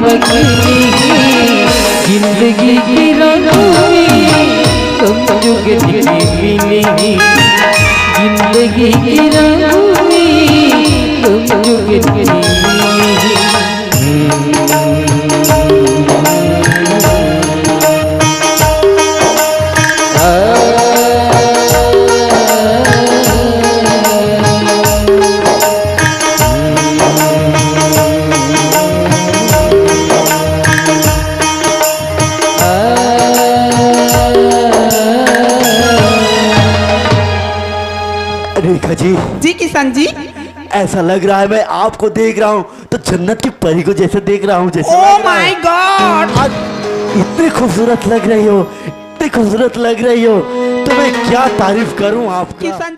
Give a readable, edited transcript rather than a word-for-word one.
बदली जिंदगी की रंगों में तुम जुग मिली जिंदगी की रंगों में तुम जुग मिली। रेखा जी। जी किशन जी। ऐसा लग रहा है मैं आपको देख रहा हूँ तो जन्नत की परी को जैसे देख रहा हूँ जैसे। ओह माय गॉड, आज इतनी खूबसूरत लग रही हो, इतनी खूबसूरत लग रही हो तो मैं क्या तारीफ करूँ आपका। किशन जी।